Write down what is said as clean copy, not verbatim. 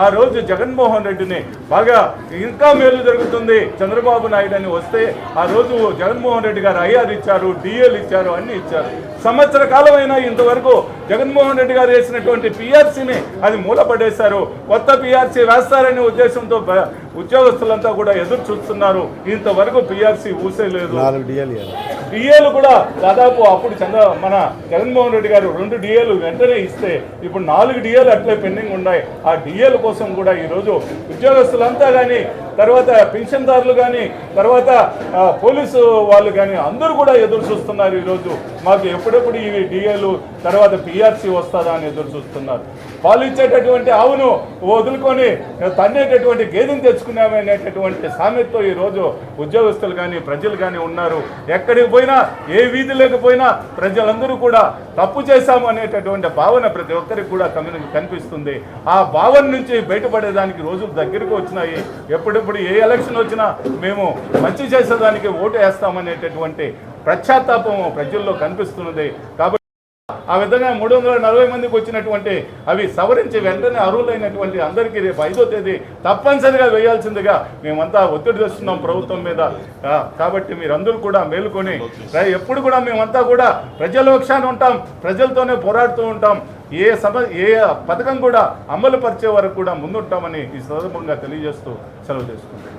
ఆ రోజు జగన్మోహన్ రెడ్డిని బాగా ఇంకా మేలు జరుగుతుంది చంద్రబాబు నాయుడు అని వస్తే ఆ రోజు జగన్మోహన్ రెడ్డి గారు ఐఆర్ ఇచ్చారు, డిఎల్ ఇచ్చారు, అన్ని ఇచ్చారు. సంవత్సర కాలమైనా ఇంతవరకు జగన్మోహన్ రెడ్డి గారు వేసినటువంటి పిఆర్సీని అది మూలపడేశారు. కొత్త పిఆర్సీ వేస్తారనే ఉద్దేశంతో ఉద్యోగస్తులంతా కూడా ఎదురు చూస్తున్నారు. ఇంతవరకు పిఆర్సీ ఊసేలేదు. డిఏలు కూడా దాదాపు అప్పుడు మన జగన్మోహన్ రెడ్డి గారు 2 డిఏలు వెంటనే ఇస్తే ఇప్పుడు 4 డిఏలు అట్లే పెండింగ్ ఉన్నాయి. ఆ డిఏల కోసం కూడా ఈరోజు ఉద్యోగస్తులంతా కానీ, తర్వాత పెన్షన్దారులు కానీ, తర్వాత పోలీసు వాళ్ళు కానీ అందరూ కూడా ఎదురు చూస్తున్నారు. ఈరోజు మాకు ఎప్పుడెప్పుడు ఇవి డిఏలు తర్వాత పిఆర్సీ వస్తుందా అని ఎదురు చూస్తున్నారు. పాలు ఇచ్చేటటువంటి ఆవును వదులుకొని తన్నేటటువంటి గేదెని తెచ్చుకున్నామనేటటువంటి సామెతతో ఈరోజు ఉద్యోగస్తులు కానీ ప్రజలు కానీ ఉన్నారు. ఎక్కడికి పోయినా, ఏ వీధి లేకపోయినా ప్రజలందరూ కూడా తప్పు చేశాము అనేటటువంటి భావన ప్రతి ఒక్కరికి కూడా కనిపిస్తుంది. ఆ భావన నుంచి బయటపడేదానికి రోజులు దగ్గరకు వచ్చినాయి. ఎప్పుడెప్పుడు ఏ ఎలక్షన్ వచ్చినా మేము మంచి చేసేదానికి ఓటు వేస్తామనేటటువంటి ప్రశ్చాత్తాపం ప్రజల్లో కనిపిస్తున్నది. కాబట్టి ఆ విధంగా 340 మందికి వచ్చినటువంటి అవి సవరించి వెంటనే అర్హులైనటువంటి అందరికీ రేపు 5వ తేదీ తప్పనిసరిగా వేయాల్సిందిగా మేమంతా ఒత్తిడి తెస్తున్నాం ప్రభుత్వం మీద. కాబట్టి మీరందరూ కూడా మేలుకొని ఎప్పుడు కూడా మేమంతా కూడా ప్రజల పక్షాన ఉంటాం, ప్రజలతోనే పోరాడుతూ ఉంటాం. ఏ పథకం కూడా అమలు పరిచే వరకు కూడా ముందుంటామని ఈ సందర్భంగా తెలియజేస్తూ సెలవు తీసుకుంటాం.